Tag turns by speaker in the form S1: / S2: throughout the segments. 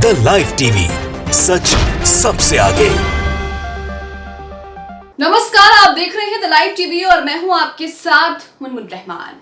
S1: The live TV, सच सबसे आगे।
S2: नमस्कार, आप देख रहे हैं द लाइव टीवी और मैं हूं आपके साथ मुनमुन रहमान।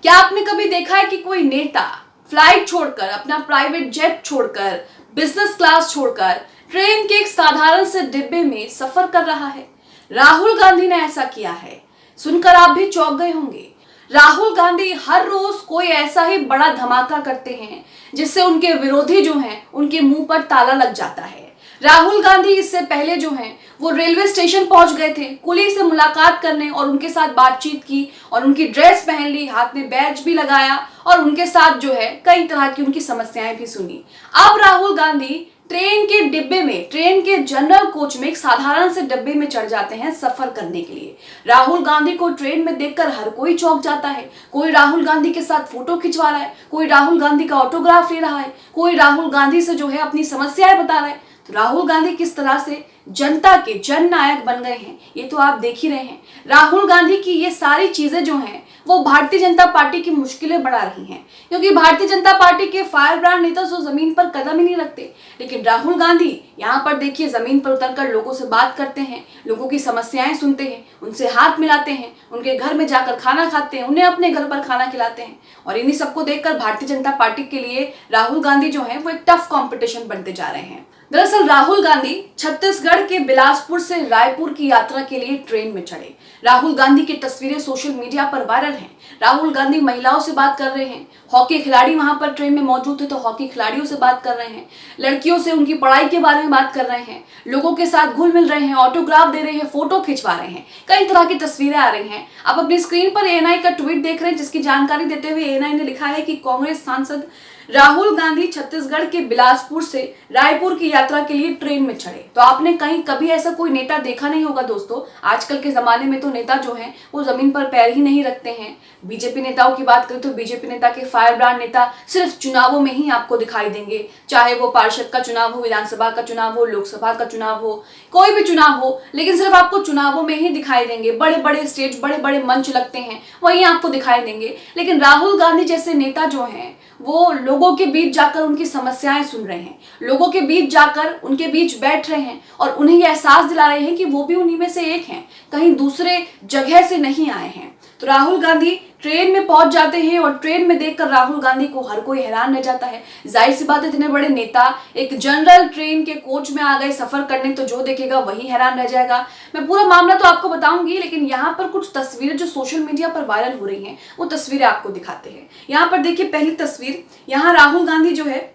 S2: क्या आपने कभी देखा है कि कोई नेता फ्लाइट छोड़कर, अपना प्राइवेट जेट छोड़कर, बिजनेस क्लास छोड़कर ट्रेन के एक साधारण से डिब्बे में सफर कर रहा है? राहुल गांधी ने ऐसा किया है। सुनकर आप भी चौंक गए होंगे। राहुल गांधी हर रोज कोई ऐसा ही बड़ा धमाका करते हैं जिससे उनके विरोधी जो हैं उनके मुंह पर ताला लग जाता है। राहुल गांधी इससे पहले जो हैं वो रेलवे स्टेशन पहुंच गए थे कुली से मुलाकात करने और उनके साथ बातचीत की और उनकी ड्रेस पहन ली, हाथ में बैज भी लगाया और उनके साथ जो है कई तरह की उनकी समस्याएं भी सुनी। अब राहुल गांधी ट्रेन के डिब्बे में, ट्रेन के जनरल कोच में, एक साधारण से डिब्बे में चढ़ जाते हैं सफर करने के लिए। राहुल गांधी को ट्रेन में देखकर हर कोई चौंक जाता है। कोई राहुल गांधी के साथ फोटो खिंचवा रहा है, कोई राहुल गांधी का ऑटोग्राफ ले रहा है, कोई राहुल गांधी से जो है अपनी समस्याएं बता रहा है। तो राहुल गांधी किस तरह से जनता के जननायक बन गए हैं ये तो आप देख ही रहे हैं। राहुल गांधी की ये सारी चीजें जो हैं वो भारतीय जनता पार्टी की मुश्किलें बढ़ा रही हैं, क्योंकि भारतीय जनता पार्टी के फायर ब्रांड नेता जो जमीन पर कदम ही नहीं रखते, लेकिन राहुल गांधी यहाँ पर देखिए जमीन पर उतरकर लोगों से बात करते हैं, लोगों की समस्याएं सुनते हैं, उनसे हाथ मिलाते हैं, उनके घर में जाकर खाना खाते हैं, उन्हें अपने घर पर खाना खिलाते हैं। और इन्हीं सबको देखकर भारतीय जनता पार्टी के लिए राहुल गांधी जो है वो एक टफ कॉम्पिटिशन बनते जा रहे हैं। दरअसल राहुल गांधी छत्तीसगढ़ के बिलासपुर से रायपुर की यात्रा के लिए ट्रेन में चढ़े। राहुल गांधी की तस्वीरें सोशल मीडिया पर वायरल हैं। राहुल गांधी महिलाओं से बात कर रहे हैं, हॉकी खिलाड़ी वहां पर ट्रेन में मौजूद थे तो हॉकी खिलाड़ियों से बात कर रहे हैं, लड़कियों से उनकी पढ़ाई के बारे में बात कर रहे हैं, लोगों के साथ घुल मिल रहे हैं, ऑटोग्राफ दे रहे हैं, फोटो खिंचवा रहे हैं, कई तरह की तस्वीरें आ रही हैं। आप अपनी स्क्रीन पर एएनआई का ट्वीट देख रहे हैं जिसकी जानकारी देते हुए एएनआई ने लिखा है कि कांग्रेस सांसद राहुल गांधी छत्तीसगढ़ के बिलासपुर से रायपुर की यात्रा के लिए ट्रेन में चढ़े। तो आपने कहीं कभी ऐसा कोई नेता देखा नहीं होगा दोस्तों। आजकल के जमाने में तो नेता जो हैं वो जमीन पर पैर ही नहीं रखते हैं। बीजेपी नेताओं की बात करें तो बीजेपी नेता के फायर ब्रांड नेता सिर्फ चुनावों में ही आपको दिखाई देंगे, चाहे वो पार्षद का चुनाव हो, विधानसभा का चुनाव हो, लोकसभा का चुनाव हो, कोई भी चुनाव हो, लेकिन सिर्फ आपको चुनावों में ही दिखाई देंगे। बड़े बड़े स्टेज, बड़े बड़े मंच लगते हैं वहीं आपको दिखाई देंगे। लेकिन राहुल गांधी जैसे नेता जो हैं वो लोगों के बीच जाकर उनकी समस्याएं सुन रहे हैं, लोगों के बीच जाकर उनके बीच बैठ रहे हैं और उन्हें यह एहसास दिला रहे हैं कि वो भी उन्हीं में से एक हैं, कहीं दूसरे जगह से नहीं आए हैं। तो राहुल गांधी ट्रेन में पहुंच जाते हैं और ट्रेन में देखकर राहुल गांधी को हर कोई हैरान रह जाता है। जाहिर सी बात है, इतने बड़े नेता एक जनरल ट्रेन के कोच में आ गए सफर करने, तो जो देखेगा वही हैरान रह जाएगा। मैं पूरा मामला तो आपको बताऊंगी, लेकिन यहाँ पर कुछ तस्वीरें जो सोशल मीडिया पर वायरल हो रही हैं वो तस्वीरें आपको दिखाते हैं। यहाँ पर देखिए पहली तस्वीर, यहाँ राहुल गांधी जो है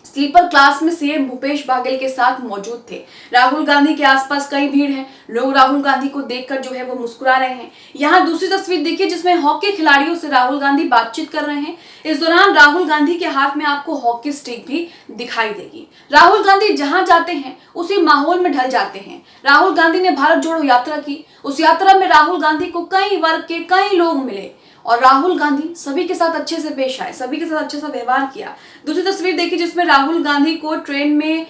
S2: स्लीपर क्लास में सीएम भूपेश बघेल के साथ मौजूद थे। राहुल गांधी के आसपास कई भीड़ है, लोग राहुल गांधी को देखकर जो है वो मुस्कुरा रहे हैं। यहाँ दूसरी तस्वीर देखिए जिसमें हॉकी खिलाड़ियों से राहुल गांधी बातचीत कर रहे हैं। इस दौरान राहुल गांधी के हाथ में आपको हॉकी स्टिक भी दिखाई देगी। राहुल गांधी जहां जाते हैं उसी माहौल में ढल जाते हैं। राहुल गांधी ने भारत जोड़ो यात्रा की, उस यात्रा में राहुल गांधी को कई वर्ग के कई लोग मिले और राहुल गांधी सभी के साथ अच्छे से पेश आए, सभी के साथ अच्छे से व्यवहार किया। दूसरी तस्वीर देखिए जिसमें राहुल गांधी को ट्रेन में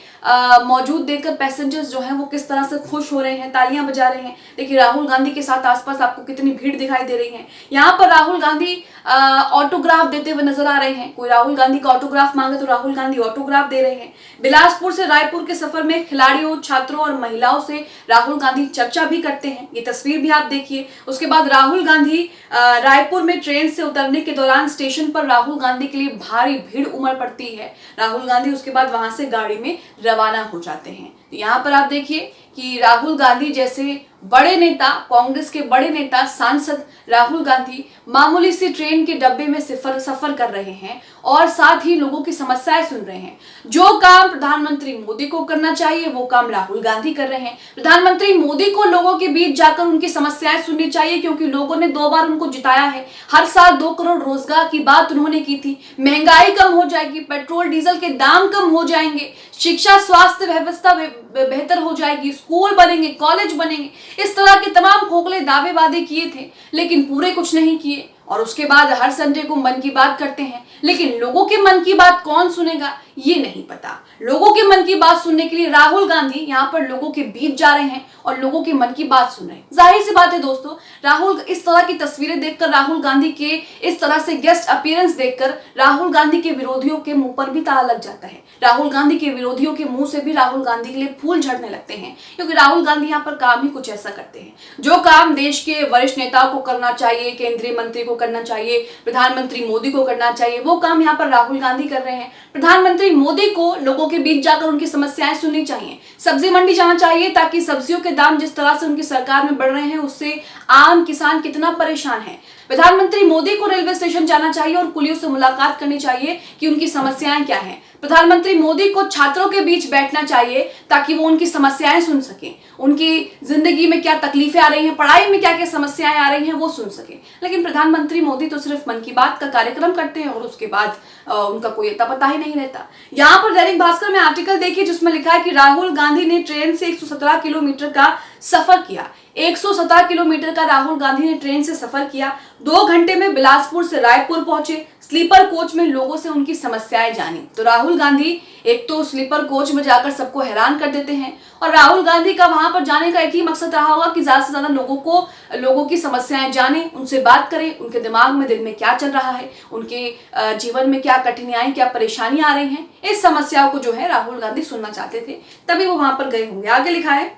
S2: मौजूद देखकर पैसेंजर्स जो हैं वो किस तरह से खुश हो रहे हैं, तालियां बजा रहे हैं। देखिए राहुल गांधी के साथ आसपास आपको कितनी भीड़ दिखाई दे रही है। यहाँ पर राहुल गांधी ऑटोग्राफ देते हुए नजर आ रहे हैं। कोई राहुल गांधी का ऑटोग्राफ मांगे तो राहुल गांधी ऑटोग्राफ दे रहे हैं। बिलासपुर से रायपुर के सफर में खिलाड़ियों, छात्रों और महिलाओं से राहुल गांधी चर्चा भी करते हैं। ये तस्वीर भी आप देखिए। उसके बाद राहुल गांधी रायपुर में ट्रेन से उतरने के दौरान स्टेशन पर राहुल गांधी के लिए भारी भीड़ उमड़ पड़ती है। राहुल गांधी उसके बाद वहां से गाड़ी में रवाना हो जाते हैं। तो यहाँ पर आप देखिए कि राहुल गांधी जैसे बड़े नेता, कांग्रेस के बड़े नेता, सांसद राहुल गांधी मामूली सी ट्रेन के डब्बे में सफर कर रहे हैं और साथ ही लोगों की समस्याएं सुन रहे हैं। जो काम प्रधानमंत्री मोदी को करना चाहिए वो काम राहुल गांधी कर रहे हैं। प्रधानमंत्री मोदी को लोगों के बीच जाकर उनकी समस्याएं सुननी चाहिए, क्योंकि लोगों ने 2 बार उनको जिताया है। हर साल 2 करोड़ रोजगार की बात उन्होंने की थी। महंगाई कम हो जाएगी, पेट्रोल डीजल के दाम कम हो जाएंगे, शिक्षा स्वास्थ्य व्यवस्था बेहतर हो जाएगी, स्कूल बनेंगे, कॉलेज बनेंगे। इस तरह के तमाम खोखले दावे वादे किए थे, लेकिन पूरे कुछ नहीं किए। और उसके बाद हर संडे को मन की बात करते हैं, लेकिन लोगों के मन की बात कौन सुनेगा ये नहीं पता। लोगों के मन की बात सुनने के लिए राहुल गांधी यहाँ पर लोगों के बीच जा रहे हैं और लोगों के मन की बात सुन रहे हैं। जाहिर सी बात है दोस्तों, राहुल इस तरह की तस्वीरें देखकर, राहुल गांधी के इस तरह से गेस्ट अपीयरेंस देखकर राहुल गांधी के विरोधियों के मुंह पर भी ताला लग जाता है। राहुल गांधी के विरोधियों के मुंह से भी राहुल गांधी के लिए फूल झड़ने लगते हैं, क्योंकि राहुल गांधी यहाँ पर काम ही कुछ ऐसा करते हैं जो काम देश के वरिष्ठ नेताओं को करना चाहिए, केंद्रीय मंत्री को करना चाहिए, प्रधानमंत्री मोदी को करना चाहिए, वो काम यहाँ पर राहुल गांधी कर रहे हैं। प्रधानमंत्री मोदी को लोगों के बीच जाकर उनकी समस्याएं सुननी चाहिए, सब्जी मंडी जाना चाहिए ताकि सब्जियों के दाम जिस तरह से उनकी सरकार में बढ़ रहे हैं उससे आम किसान कितना परेशान है। प्रधानमंत्री मोदी को रेलवे स्टेशन जाना चाहिए और कुलियों से मुलाकात करनी चाहिए कि उनकी समस्याएं क्या हैं। प्रधानमंत्री मोदी को छात्रों के बीच बैठना चाहिए ताकि वो उनकी समस्याएं सुन सकें, उनकी जिंदगी में क्या तकलीफें आ रही हैं, पढ़ाई में क्या क्या समस्याएं आ रही हैं वो सुन सकें। लेकिन प्रधानमंत्री मोदी तो सिर्फ मन की बात का कार्यक्रम करते हैं और उसके बाद उनका कोई अता पता ही नहीं रहता। यहाँ पर दैनिक भास्कर में आर्टिकल देखिए जिसमें लिखा है कि राहुल गांधी ने ट्रेन से 117 किलोमीटर का सफर किया। 117 किलोमीटर का राहुल गांधी ने ट्रेन से सफर किया। 2 घंटे में बिलासपुर से रायपुर पहुंचे। स्लीपर कोच में लोगों से उनकी समस्याएं जानी। तो राहुल गांधी एक तो स्लीपर कोच में जाकर सबको हैरान कर देते हैं और राहुल गांधी का वहां पर जाने का एक ही मकसद रहा होगा कि ज्यादा से ज्यादा लोगों की समस्याएं जाने, उनसे बात करें, उनके दिमाग में दिल में क्या चल रहा है, उनके जीवन में क्या कठिनाइयां, क्या परेशानियां आ रही हैं, इस समस्याओं को जो है राहुल गांधी सुनना चाहते थे, तभी वो वहां पर गए होंगे। आगे लिखा है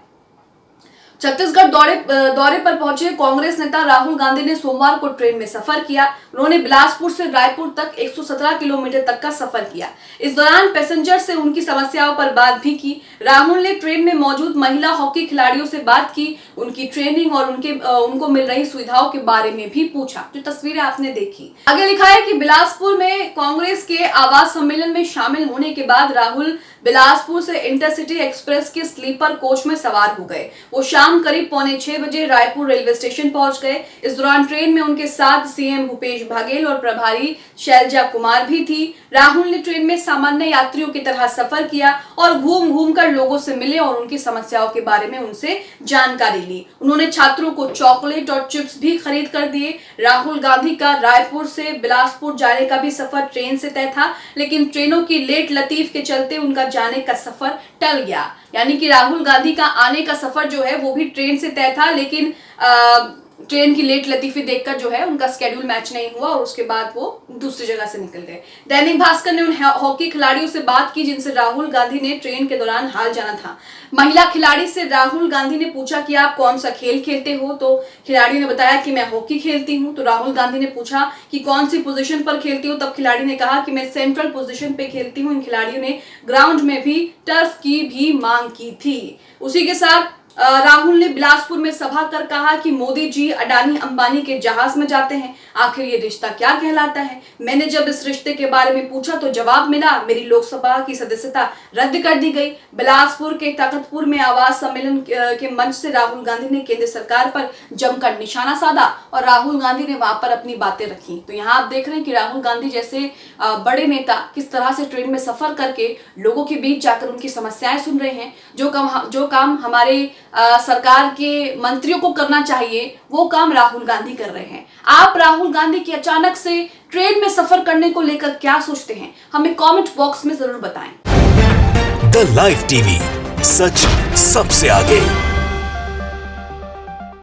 S2: छत्तीसगढ़ दौरे पर पहुंचे कांग्रेस नेता राहुल गांधी ने सोमवार को ट्रेन में सफर किया। उन्होंने बिलासपुर से रायपुर तक 117 किलोमीटर तक का सफर किया। इस दौरान पैसेंजर से उनकी समस्याओं पर बात भी की। राहुल ने ट्रेन में मौजूद महिला हॉकी खिलाड़ियों से बात की, उनकी ट्रेनिंग और उनको मिल रही सुविधाओं के बारे में भी पूछा, जो तस्वीरें आपने देखी। आगे लिखा है कि बिलासपुर में कांग्रेस के आवास सम्मेलन में शामिल होने के बाद राहुल बिलासपुर से इंटरसिटी एक्सप्रेस के स्लीपर कोच में सवार हो गए। वो शाम करीब 5:45 बजे रायपुर रेलवे स्टेशन पहुंच गए। इस दौरान ट्रेन में उनके साथ सीएम भूपेश बघेल और प्रभारी शैलजा कुमार भी थी। राहुल ने ट्रेन में सामान्य यात्रियों की तरह सफर किया और घूम घूम कर लोगों से मिले और उनकी समस्याओं के बारे में उनसे जानकारी ली। उन्होंने छात्रों को चॉकलेट और चिप्स भी खरीद कर दिए। राहुल गांधी का रायपुर से बिलासपुर जाने का भी सफर ट्रेन से तय था, लेकिन ट्रेनों की लेट लतीफ के चलते उनका जाने का सफर टल गया। यानी कि राहुल गांधी का आने का सफर जो है वो भी ट्रेन से तय था, लेकिन ट्रेन की लेट लतीफी देखकर जो है उनका स्केड्यूल मैच नहीं हुआ और उसके बाद वो दूसरी जगह से निकल गए। दैनिक भास्कर ने उन हॉकी खिलाड़ियों से बात की जिनसे राहुल गांधी ने ट्रेन के दौरान हाल जाना था। महिला खिलाड़ी से राहुल गांधी ने पूछा कि आप कौन सा खेल खेलते हो, तो खिलाड़ी ने बताया कि मैं हॉकी खेलती हूं। तो राहुल गांधी ने पूछा कि कौन सी पोजीशन पर खेलती हो, तब खिलाड़ी ने कहा कि मैं सेंट्रल पोजीशन पे खेलती हूं। इन खिलाड़ियों ने ग्राउंड में भी टर्फ की भी मांग की थी। उसी के साथ राहुल ने बिलासपुर में सभा कर कहा कि मोदी जी अडानी अंबानी के जहाज में जाते हैं, आखिर ये रिश्ता क्या कहलाता है। मैंने जब इस रिश्ते के बारे में पूछा तो जवाब मिला, मेरी लोकसभा की सदस्यता रद्द कर दी गई। बिलासपुर के तखतपुर में आवास सम्मेलन के मंच से राहुल गांधी ने केंद्र सरकार पर जमकर निशाना साधा और राहुल गांधी ने वहां पर अपनी बातें रखी। तो यहाँ आप देख रहे हैं कि राहुल गांधी जैसे बड़े नेता किस तरह से ट्रेन में सफर करके लोगों के बीच जाकर उनकी समस्याएं सुन रहे हैं। जो काम हमारे सरकार के मंत्रियों को करना चाहिए वो काम राहुल गांधी कर रहे हैं। आप राहुल गांधी की अचानक से ट्रेन में सफर करने को लेकर क्या सोचते हैं, हमें कमेंट बॉक्स में जरूर बताएं।
S1: द लाइव टीवी, सच सबसे आगे।